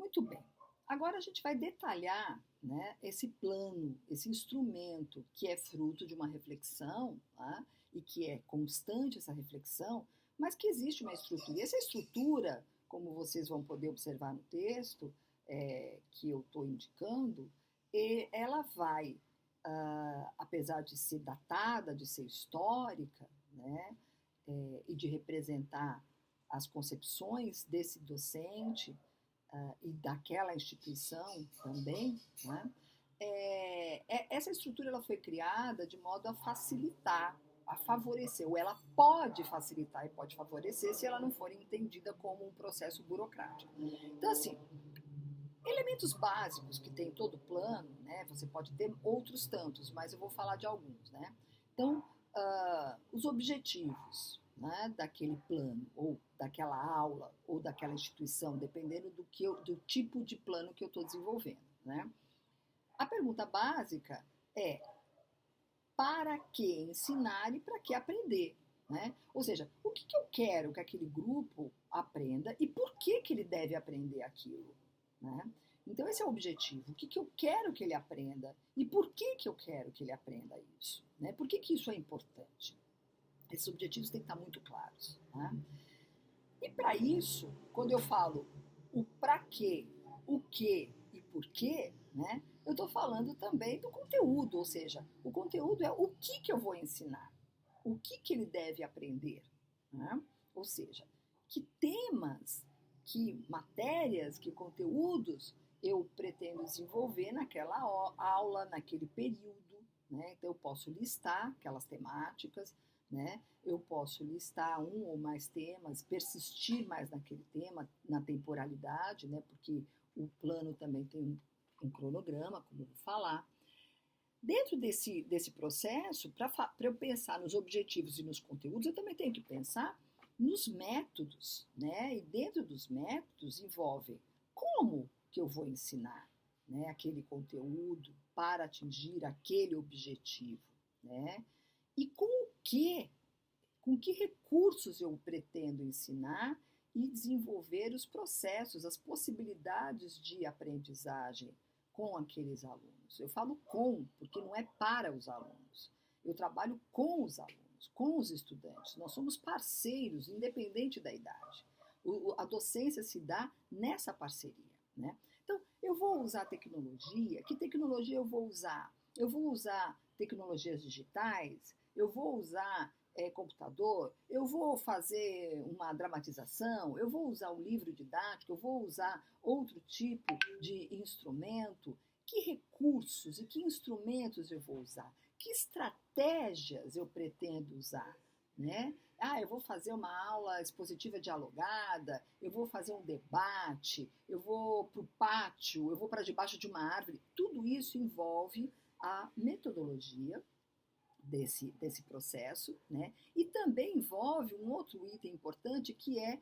Muito bem. Agora a gente vai detalhar, né, esse plano, esse instrumento que é fruto de uma reflexão, tá? E que é constante essa reflexão, mas que existe uma estrutura. E essa estrutura, como vocês vão poder observar no texto que eu estou indicando, ela vai, apesar de ser datada, de ser histórica, né, e de representar as concepções desse docente, e daquela instituição também, né? Essa estrutura ela foi criada de modo a facilitar, a favorecer, ou ela pode facilitar e pode favorecer se ela não for entendida como um processo burocrático. Então, assim, elementos básicos que tem todo plano, né? Você pode ter outros tantos, mas eu vou falar de alguns, né? Então, os objetivos, né, daquele plano, ou daquela aula, ou daquela instituição, dependendo do tipo de plano que eu estou desenvolvendo, né? A pergunta básica é: para que ensinar e para que aprender? Né? Ou seja, o que eu quero que aquele grupo aprenda e por que ele deve aprender aquilo? Né? Então, esse é o objetivo. O que eu quero que ele aprenda e por que eu quero que ele aprenda isso? Né? Por que isso é importante? Esses objetivos têm que estar muito claros. Né? E para isso, quando eu falo o para quê, o que e por quê, né, eu estou falando também do conteúdo, ou seja, o conteúdo é o que eu vou ensinar, o que ele deve aprender. Né? Ou seja, que temas, que matérias, que conteúdos eu pretendo desenvolver naquela aula, naquele período. Né? Então, eu posso listar aquelas temáticas, né? Eu posso listar um ou mais temas, persistir mais naquele tema, na temporalidade, né? Porque o plano também tem um cronograma, como eu vou falar. Dentro desse processo, para eu pensar nos objetivos e nos conteúdos, eu também tenho que pensar nos métodos, né? E dentro dos métodos envolve como que eu vou ensinar, né, aquele conteúdo para atingir aquele objetivo, né? E com que recursos eu pretendo ensinar e desenvolver os processos, as possibilidades de aprendizagem com aqueles alunos. Eu falo com, porque não é para os alunos. Eu trabalho com os alunos, com os estudantes. Nós somos parceiros, independente da idade. A docência se dá nessa parceria, né? Então, eu vou usar tecnologia. Que tecnologia eu vou usar? Eu vou usar tecnologias digitais, eu vou usar computador, eu vou fazer uma dramatização, eu vou usar um livro didático, eu vou usar outro tipo de instrumento. Que recursos e que instrumentos eu vou usar? Que estratégias eu pretendo usar? Né? Eu vou fazer uma aula expositiva dialogada, eu vou fazer um debate, eu vou para o pátio, eu vou para debaixo de uma árvore. Tudo isso envolve a metodologia desse processo, né? E também envolve um outro item importante que é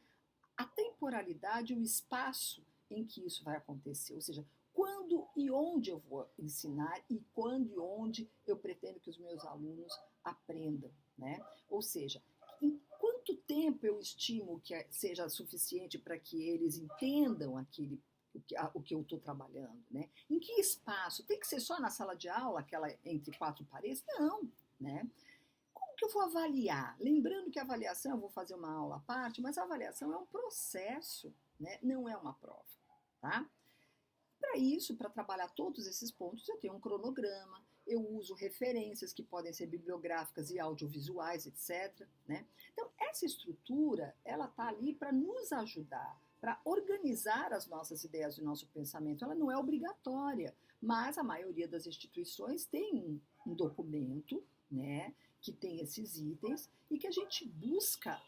a temporalidade, o espaço em que isso vai acontecer, ou seja, quando e onde eu vou ensinar e quando e onde eu pretendo que os meus alunos aprendam, né? Ou seja, em quanto tempo eu estimo que seja suficiente para que eles entendam o que eu estou trabalhando, né? Em que espaço? Tem que ser só na sala de aula, aquela entre quatro paredes? Não, né? Como que eu vou avaliar? Lembrando que a avaliação, eu vou fazer uma aula à parte, mas a avaliação é um processo, né? Não é uma prova, tá? Para isso, para trabalhar todos esses pontos, eu tenho um cronograma, eu uso referências que podem ser bibliográficas e audiovisuais, etc. Né? Então, essa estrutura, ela está ali para nos ajudar, para organizar as nossas ideias e o nosso pensamento. Ela não é obrigatória, mas a maioria das instituições tem um documento, né, que tem esses itens e que a gente busca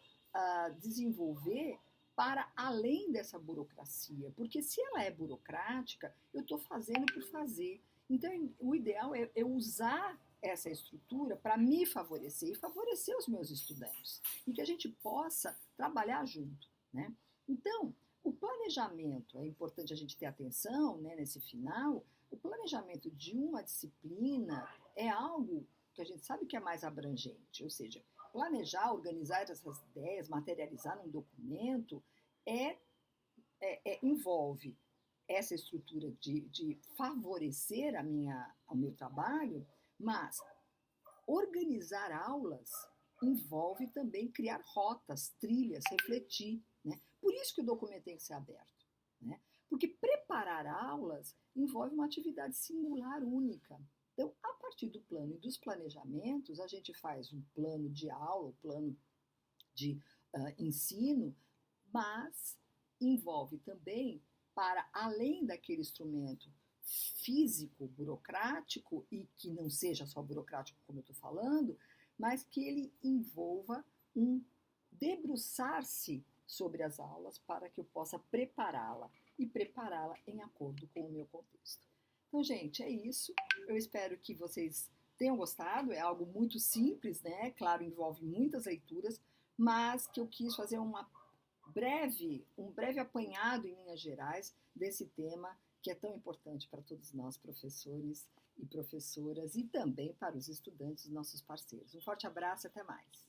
desenvolver para além dessa burocracia, porque se ela é burocrática, eu estou fazendo por fazer. Então, o ideal é eu usar essa estrutura para me favorecer e favorecer os meus estudantes, e que a gente possa trabalhar junto, né? Então, o planejamento, é importante a gente ter atenção, né, nesse final, o planejamento de uma disciplina é algo que a gente sabe que é mais abrangente, ou seja, planejar, organizar essas ideias, materializar num documento, envolve essa estrutura de favorecer o meu trabalho, mas organizar aulas envolve também criar rotas, trilhas, refletir, né? Por isso que o documento tem que ser aberto, né? Porque preparar aulas envolve uma atividade singular única. Então, a partir do plano e dos planejamentos, a gente faz um plano de aula, um plano de ensino, mas envolve também, para além daquele instrumento físico, burocrático, e que não seja só burocrático, como eu estou falando, mas que ele envolva um debruçar-se sobre as aulas para que eu possa prepará-la e prepará-la em acordo com o meu contexto. Então, gente, é isso. Eu espero que vocês tenham gostado. É algo muito simples, né? Claro, envolve muitas leituras, mas que eu quis fazer um breve apanhado em linhas gerais desse tema que é tão importante para todos nós, professores e professoras, e também para os estudantes, nossos parceiros. Um forte abraço e até mais.